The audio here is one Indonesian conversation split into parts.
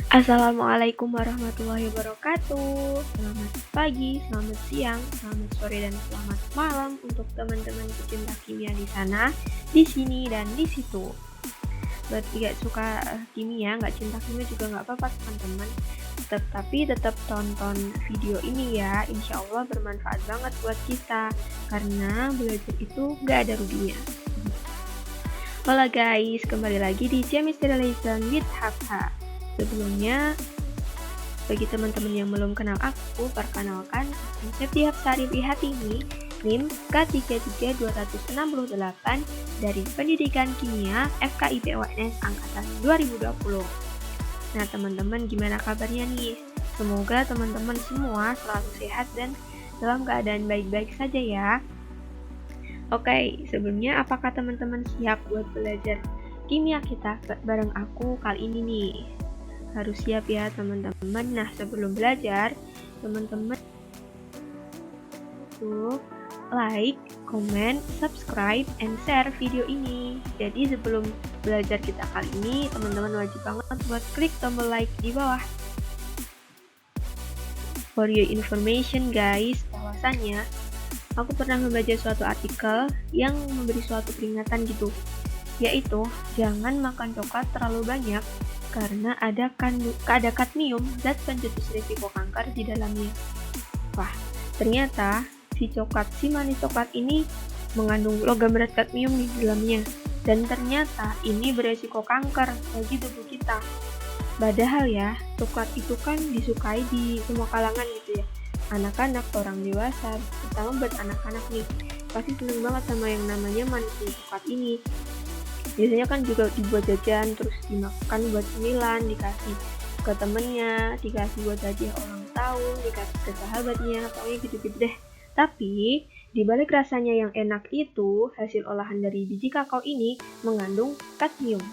Assalamualaikum warahmatullahi wabarakatuh. Selamat pagi, selamat siang, selamat sore, dan selamat malam untuk teman-teman pecinta kimia di sana, di sini, dan di situ. Buat gak suka kimia, gak cinta kimia juga gak apa-apa teman-teman. Tapi tetap tonton video ini ya. Insya Allah bermanfaat banget buat kita, karena belajar itu gak ada ruginya. Hola guys, kembali lagi di Chemistry Lesson with Hafha. Sebelumnya, bagi teman-teman yang belum kenal aku, perkenalkan, Septi Hafsari Prihatini, NIM K33268 dari Pendidikan Kimia FKIP UNS Angkatan 2020. Nah teman-teman, gimana kabarnya nih? Semoga teman-teman semua selalu sehat dan dalam keadaan baik-baik saja ya. Oke, sebelumnya apakah teman-teman siap buat belajar kimia kita bareng aku kali ini nih? Harus siap ya teman-teman. Nah sebelum belajar, teman-teman tuh like, comment, subscribe, and share video ini. Jadi sebelum belajar kita kali ini, teman-teman wajib banget buat klik tombol like di bawah. For your information guys, bahwasannya aku pernah membaca suatu artikel yang memberi suatu peringatan gitu, yaitu jangan makan coklat terlalu banyak karena ada kadmium, zat pencetus risiko kanker di dalamnya. Wah, ternyata si manis coklat ini mengandung logam berat kadmium di dalamnya, dan ternyata ini beresiko kanker bagi tubuh kita. Padahal ya, coklat itu kan disukai di semua kalangan gitu ya. Anak-anak, orang dewasa, terutama buat anak-anak nih, pasti seneng banget sama yang namanya manis coklat ini. Biasanya kan juga dibuat jajan, terus dimakan buat cemilan, dikasih ke temennya, dikasih buat hadiah ulang tahun, dikasih ke sahabatnya, pokoknya gitu-gitu deh. Tapi, dibalik rasanya yang enak itu, hasil olahan dari biji kakao ini mengandung kadmium.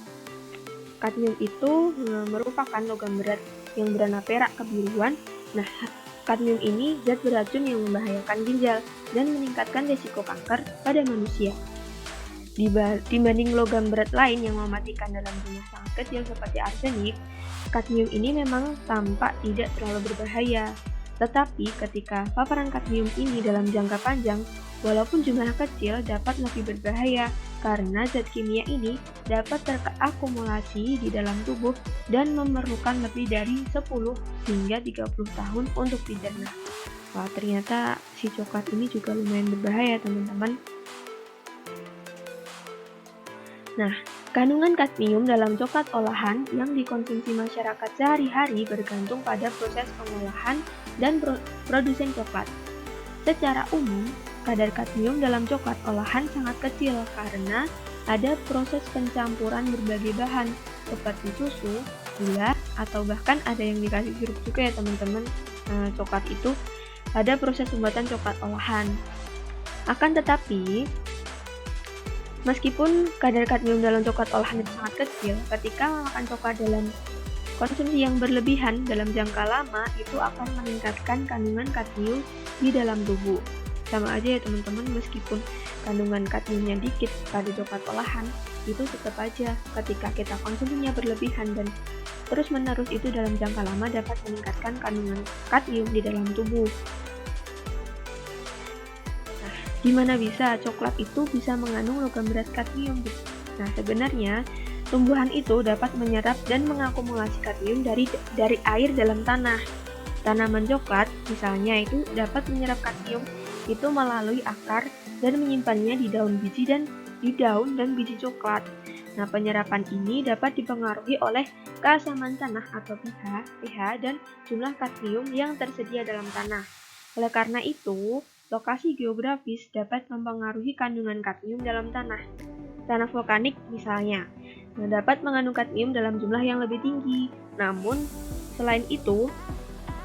Kadmium itu merupakan logam berat yang berwarna perak kebiruan. Nah, kadmium ini zat beracun yang membahayakan ginjal dan meningkatkan risiko kanker pada manusia. Dibanding logam berat lain yang mematikan dalam jumlah sangat kecil seperti arsenik, kadmium ini memang tampak tidak terlalu berbahaya. Tetapi ketika paparan kadmium ini dalam jangka panjang, walaupun jumlah kecil dapat lebih berbahaya karena zat kimia ini dapat terakumulasi di dalam tubuh dan memerlukan lebih dari 10 hingga 30 tahun untuk dicerna. Wah, ternyata si coklat ini juga lumayan berbahaya teman-teman. Nah, kandungan kadmium dalam coklat olahan yang dikonsumsi masyarakat sehari-hari bergantung pada proses pengolahan dan produsen coklat. Secara umum, kadar kadmium dalam coklat olahan sangat kecil karena ada proses pencampuran berbagai bahan seperti susu, gula, atau bahkan ada yang dikasih sirup juga ya teman-teman. Coklat itu ada proses pembuatan coklat olahan. Akan tetapi, meskipun kadar kadmium dalam coklat olahan itu sangat kecil, ketika memakan coklat dalam konsumsi yang berlebihan dalam jangka lama, itu akan meningkatkan kandungan kadmium di dalam tubuh. Sama aja ya teman-teman, meskipun kandungan kadmiumnya dikit pada coklat olahan, itu tetap aja ketika kita konsumsinya berlebihan dan terus-menerus itu dalam jangka lama dapat meningkatkan kandungan kadmium di dalam tubuh. Gimana bisa coklat itu bisa mengandung logam berat kadmium? Nah, sebenarnya tumbuhan itu dapat menyerap dan mengakumulasi kadmium dari air dalam tanah. Tanaman coklat misalnya itu dapat menyerap kadmium itu melalui akar dan menyimpannya di daun dan biji coklat. Nah, penyerapan ini dapat dipengaruhi oleh keasaman tanah atau pH dan jumlah kadmium yang tersedia dalam tanah. Oleh karena itu, lokasi geografis dapat mempengaruhi kandungan kadmium dalam tanah. Tanah vulkanik misalnya, dapat mengandung kadmium dalam jumlah yang lebih tinggi. Namun, selain itu,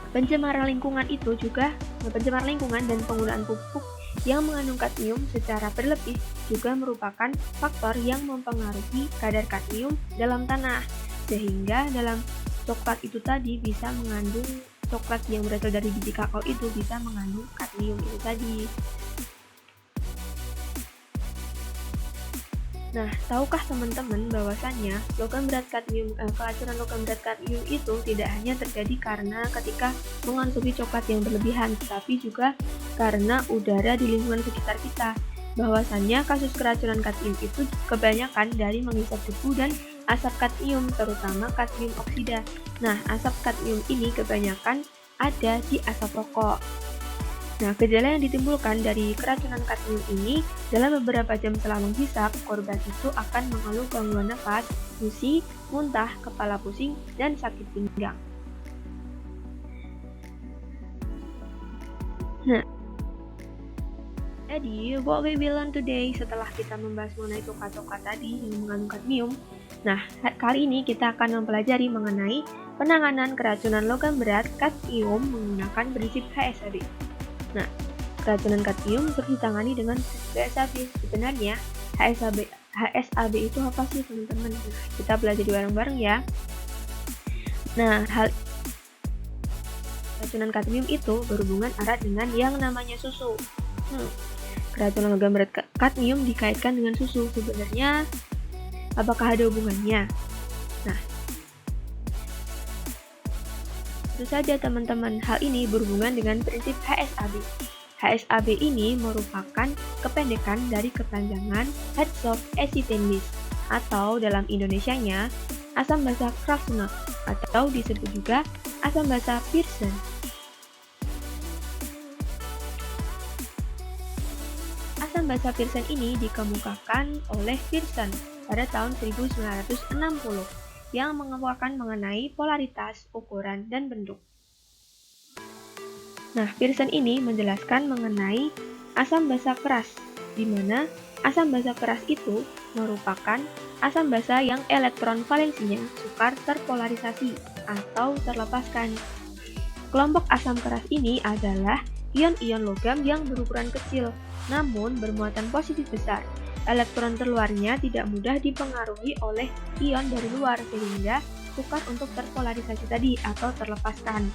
pencemaran lingkungan dan penggunaan pupuk yang mengandung kadmium secara berlebih juga merupakan faktor yang mempengaruhi kadar kadmium dalam tanah. Sehingga dalam coklat itu tadi bisa mengandung coklat yang berasal dari biji kakao itu bisa mengandung kadmium itu tadi. Nah, tahukah teman-teman bahwasannya keracunan logam berat kadmium itu tidak hanya terjadi karena ketika mengonsumsi coklat yang berlebihan, tetapi juga karena udara di lingkungan sekitar kita. Bahwasannya kasus keracunan kadmium itu kebanyakan dari menghisap debu dan asap kadmium, terutama kadmium oksida. Nah, asap kadmium ini kebanyakan ada di asap rokok. Nah, gejala yang ditimbulkan dari keracunan kadmium ini dalam beberapa jam setelah menghisap, korban itu akan mengeluh gangguan nafas, gusi, muntah, kepala pusing, dan sakit pinggang. Nah, jadi what we will learn today setelah kita membahas mengenai coklat-coklat tadi yang mengandung kadmium. Nah, kali ini kita akan mempelajari mengenai penanganan keracunan logam berat kadmium menggunakan prinsip HSAB. Nah, keracunan kadmium ditangani dengan HSAB. Sebenarnya HSAB itu apa sih teman-teman? Nah, kita belajar bareng-bareng ya. Nah, keracunan kadmium itu berhubungan erat dengan yang namanya susu. Keracunan logam berat kadmium dikaitkan dengan susu. Sebenarnya apakah ada hubungannya? Nah, tentu saja teman-teman, hal ini berhubungan dengan prinsip HSAB. HSAB ini merupakan kependekan dari kepanjangan Heads of Acetate Base, atau dalam Indonesianya asam basa krasnot, atau disebut juga asam basa Pearson. Asam basa Pearson ini dikemukakan oleh Pearson pada tahun 1960. Yang mengemukakan mengenai polaritas, ukuran, dan bentuk. Nah, Pearson ini menjelaskan mengenai asam basa keras, di mana asam basa keras itu merupakan asam basa yang elektron valensinya sukar terpolarisasi atau terlepaskan. Kelompok asam keras ini adalah ion-ion logam yang berukuran kecil, namun bermuatan positif besar. Elektron terluarnya tidak mudah dipengaruhi oleh ion dari luar sehingga sukar untuk terpolarisasi tadi atau terlepaskan.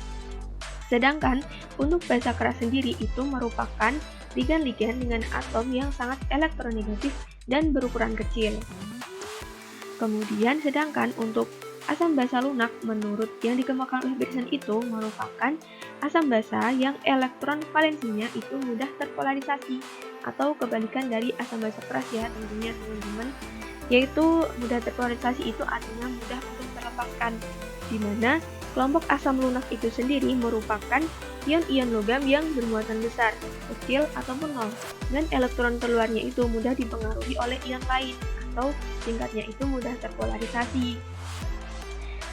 Sedangkan untuk basa keras sendiri itu merupakan ligan-ligan dengan atom yang sangat elektronegatif dan berukuran kecil. Kemudian sedangkan untuk asam basa lunak menurut yang dikemukakan oleh Pearson itu merupakan asam basa yang elektron valensinya itu mudah terpolarisasi atau kebalikan dari asam basa keras ya tentunya teman-teman, yaitu mudah terpolarisasi itu artinya mudah untuk terlepaskan, di mana kelompok asam lunak itu sendiri merupakan ion-ion logam yang bermuatan besar, kecil ataupun nol, dan elektron terluarnya itu mudah dipengaruhi oleh ion lain atau tingkatnya itu mudah terpolarisasi.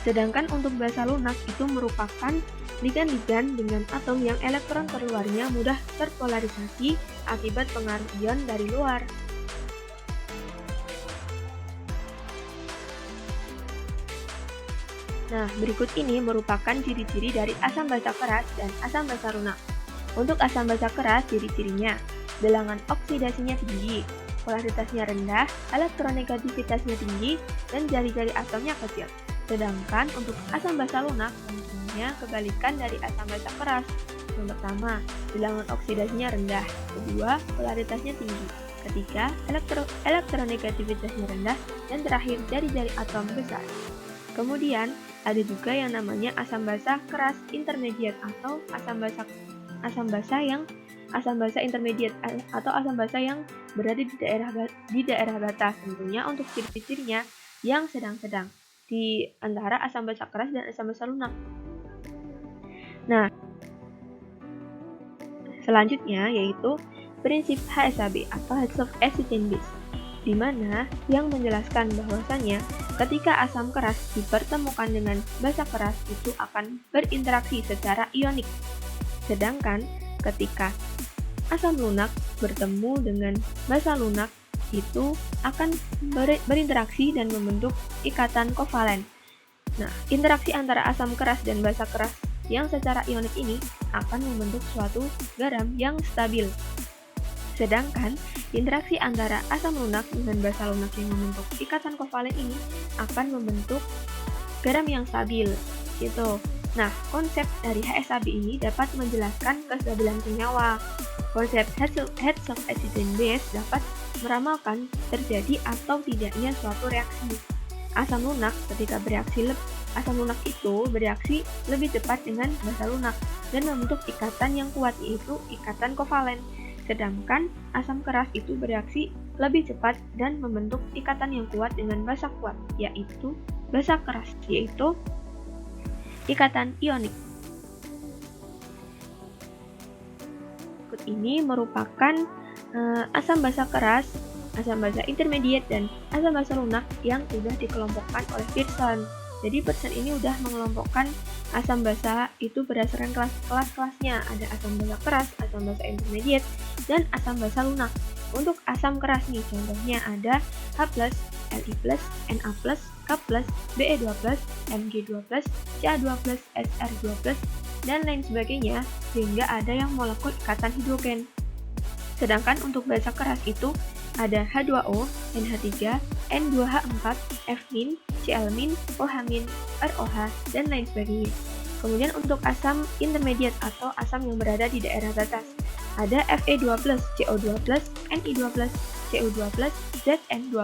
Sedangkan untuk basa lunak itu merupakan ligan-ligan dengan atom yang elektron terluarnya mudah terpolarisasi akibat pengaruh ion dari luar. Nah, berikut ini merupakan ciri-ciri dari asam basa keras dan asam basa lunak. Untuk asam basa keras, ciri-cirinya: bilangan oksidasinya tinggi, polaritasnya rendah, elektronegativitasnya tinggi, dan jari-jari atomnya kecil. Sedangkan untuk asam basa lunak tentunya kebalikan dari asam basa keras. Yang pertama, bilangan oksidasinya rendah. Kedua, polaritasnya tinggi. Ketiga, elektronegativitasnya rendah. Dan terakhir, jari-jari atom besar. Kemudian, ada juga yang namanya asam basa keras intermediate atau asam basa intermediate atau asam basa yang berada di daerah batas. Tentunya untuk ciri-cirinya yang sedang-sedang di antara asam basa keras dan asam basa lunak. Nah, selanjutnya yaitu prinsip HSAB atau Heads of Acetate Base, di mana yang menjelaskan bahwasannya ketika asam keras dipertemukan dengan basa keras itu akan berinteraksi secara ionik. Sedangkan ketika asam lunak bertemu dengan basa lunak itu akan berinteraksi dan membentuk ikatan kovalen. Nah, interaksi antara asam keras dan basa keras yang secara ionik ini akan membentuk suatu garam yang stabil. Sedangkan interaksi antara asam lunak dengan basa lunak yang membentuk ikatan kovalen ini akan membentuk garam yang stabil, gitu. Nah, konsep dari HSAB ini dapat menjelaskan kestabilan senyawa. Konsep Heads of Acetate Base dapat meramalkan terjadi atau tidaknya suatu reaksi. Asam lunak asam lunak itu bereaksi lebih cepat dengan basa lunak dan membentuk ikatan yang kuat, yaitu ikatan kovalen. Sedangkan asam keras itu bereaksi lebih cepat dan membentuk ikatan yang kuat dengan basa kuat, yaitu basa keras, yaitu ikatan ionik. Berikut ini merupakan asam basa keras, asam basa intermediate, dan asam basa lunak yang sudah dikelompokkan oleh Pearson. Jadi Pearson ini sudah mengelompokkan asam basa itu berdasarkan kelas-kelasnya. Ada asam basa keras, asam basa intermediate, dan asam basa lunak. Untuk asam keras nih, contohnya ada H+, Li+, Na+, K+, Be2+, Mg2+, Ca2+, Sr2+, dan lain sebagainya, sehingga ada yang molekul ikatan hidrogen. Sedangkan untuk basa keras itu ada H2O, NH3, N2H4, F-, Cl-, OH-, ROH, dan lain sebagainya. Kemudian untuk asam intermediate atau asam yang berada di daerah batas, ada Fe2+, CO2+, Ni2+, Cu2+, Zn2+,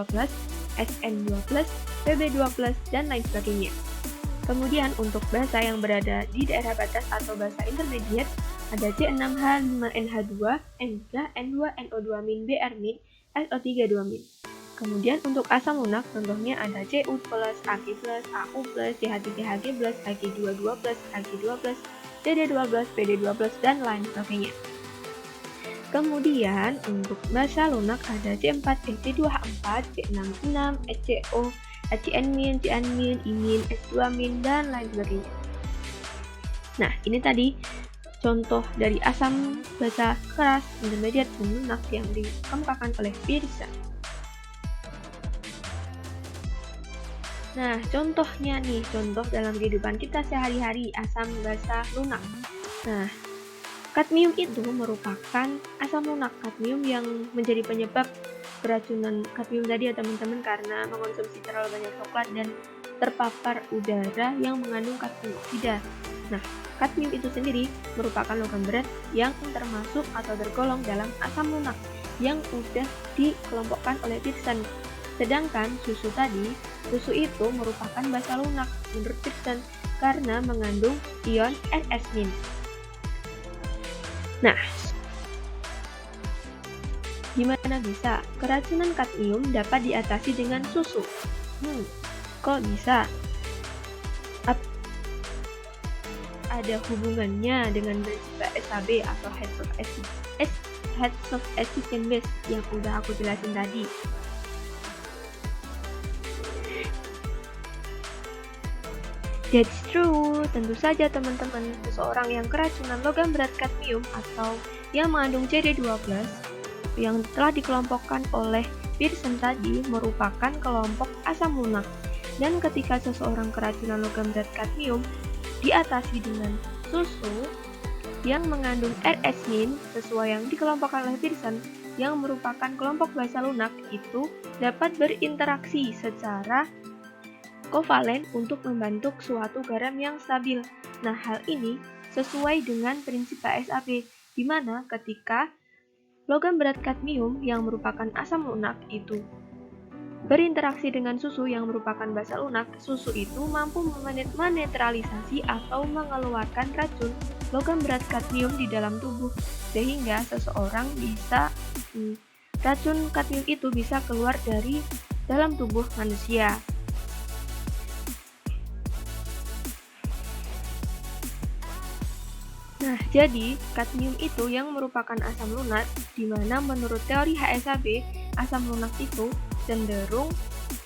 Sn2+, Pb2+, dan lain sebagainya. Kemudian untuk basa yang berada di daerah batas atau basa intermediate, ada C6H5NH2, N3, N2NO2-, Br-, SO3-2-. Kemudian untuk asam lunak, contohnya ada Cu+, Ag+, Au+, CH3Hg+, Ag2+, Ag2+, CD12, PD12, dan lain sebagainya. Kemudian untuk basa lunak ada C4, C2H4, C6, HCO, HCN-, Cn-, Imin, S2-, dan lain sebagainya. Nah, ini tadi contoh dari asam basa keras, intermediate, dan lunak yang dikemukakan oleh Pearson. Nah, contohnya nih, contoh dalam kehidupan kita sehari-hari asam basa lunak. Nah, kadmium itu merupakan asam lunak. Kadmium yang menjadi penyebab keracunan kadmium tadi ya teman-teman, karena mengonsumsi terlalu banyak coklat dan terpapar udara yang mengandung kadmium oksida. Nah, kadmium itu sendiri merupakan logam berat yang termasuk atau tergolong dalam asam lunak yang sudah dikelompokkan oleh Pearson. Sedangkan susu itu merupakan basa lunak menurut Pearson karena mengandung ion RS-. Nah, gimana bisa keracunan kadmium dapat diatasi dengan susu? Kok bisa? Ada hubungannya dengan prinsip SAB atau heads of acid and base yang udah aku jelasin tadi. That's true, tentu saja teman-teman, seseorang yang keracunan logam berat kadmium atau yang mengandung CD12 yang telah dikelompokkan oleh Pearson tadi merupakan kelompok asam lunak. Dan ketika seseorang keracunan logam berat kadmium diatasi dengan susu yang mengandung RS- sesuai yang dikelompokkan oleh Pearson yang merupakan kelompok basa lunak, itu dapat berinteraksi secara kovalen untuk membentuk suatu garam yang stabil. Nah, hal ini sesuai dengan prinsip ASAB, di mana ketika logam berat kadmium yang merupakan asam lunak itu berinteraksi dengan susu yang merupakan basa lunak, susu itu mampu menetralisasi atau mengeluarkan racun logam berat kadmium di dalam tubuh, sehingga seseorang racun kadmium itu bisa keluar dari dalam tubuh manusia. Nah, jadi kadmium itu yang merupakan asam lunak, di mana menurut teori HSAB, asam lunak itu cenderung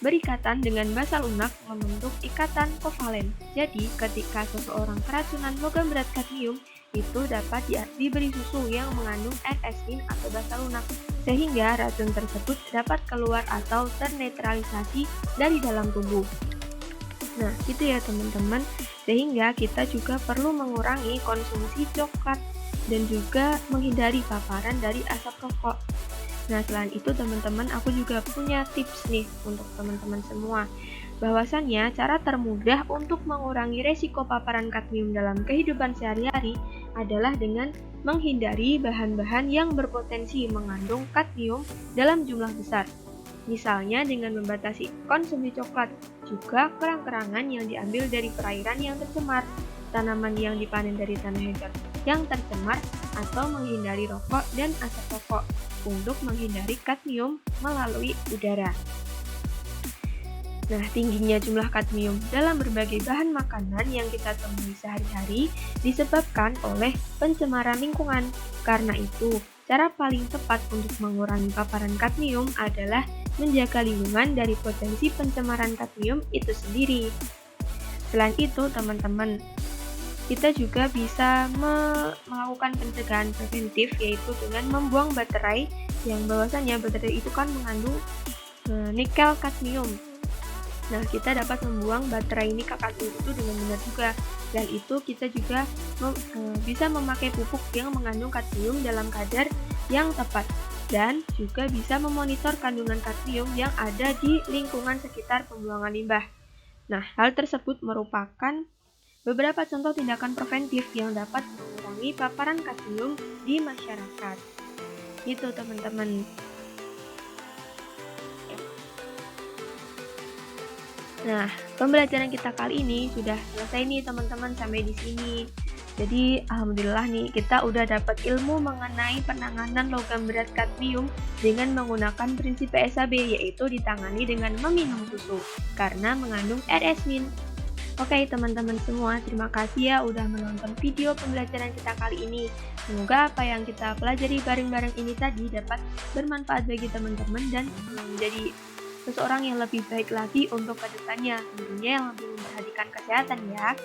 berikatan dengan basa lunak membentuk ikatan kovalen. Jadi, ketika seseorang keracunan logam berat kadmium, itu dapat diberi susu yang mengandung RS- atau basa lunak, sehingga racun tersebut dapat keluar atau ternetralisasi dari dalam tubuh. Nah, gitu ya teman-teman. Sehingga kita juga perlu mengurangi konsumsi coklat dan juga menghindari paparan dari asap rokok. Nah, selain itu teman-teman, aku juga punya tips nih untuk teman-teman semua. Bahwasannya cara termudah untuk mengurangi resiko paparan kadmium dalam kehidupan sehari-hari adalah dengan menghindari bahan-bahan yang berpotensi mengandung kadmium dalam jumlah besar. Misalnya dengan membatasi konsumsi coklat, juga kerang-kerangan yang diambil dari perairan yang tercemar, tanaman yang dipanen dari tanah yang tercemar, atau menghindari rokok dan asap rokok untuk menghindari kadmium melalui udara. Nah, tingginya jumlah kadmium dalam berbagai bahan makanan yang kita temui sehari-hari disebabkan oleh pencemaran lingkungan. Karena itu, cara paling tepat untuk mengurangi paparan kadmium adalah menjaga lingkungan dari potensi pencemaran kadmium itu sendiri. Selain itu, teman-teman, kita juga bisa melakukan pencegahan preventif, yaitu dengan membuang baterai yang bahwasannya baterai itu kan mengandung nikel kadmium. Nah, kita dapat membuang baterai nikel kadmium itu dengan benar juga. Dan itu kita juga bisa memakai pupuk yang mengandung kadmium dalam kadar yang tepat. Dan juga bisa memonitor kandungan kadmium yang ada di lingkungan sekitar pembuangan limbah. Nah, hal tersebut merupakan beberapa contoh tindakan preventif yang dapat mengurangi paparan kadmium di masyarakat. Itu teman-teman. Nah, pembelajaran kita kali ini sudah selesai nih teman-teman sampai di sini. Jadi, alhamdulillah nih kita udah dapat ilmu mengenai penanganan logam berat kadmium dengan menggunakan prinsip PSAB, yaitu ditangani dengan meminum susu karena mengandung RS-min. Oke teman-teman semua, terima kasih ya udah menonton video pembelajaran kita kali ini. Semoga apa yang kita pelajari bareng-bareng ini tadi dapat bermanfaat bagi teman-teman dan menjadi seseorang yang lebih baik lagi untuk kedepannya, tentunya yang lebih memperhatikan kesehatan ya.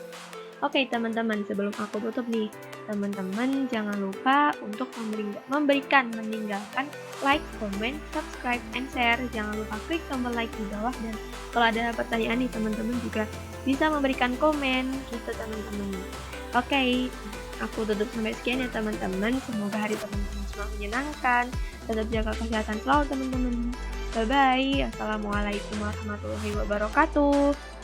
Oke teman-teman, sebelum aku tutup nih, teman-teman jangan lupa untuk meninggalkan like, comment, subscribe, and share. Jangan lupa klik tombol like di bawah, dan kalau ada pertanyaan nih teman-teman juga bisa memberikan komen gitu teman-teman. Oke, aku tutup sampai sekian ya teman-teman. Semoga hari teman-teman semua menyenangkan. Tetap jaga kesehatan selalu teman-teman. Bye-bye. Assalamualaikum warahmatullahi wabarakatuh.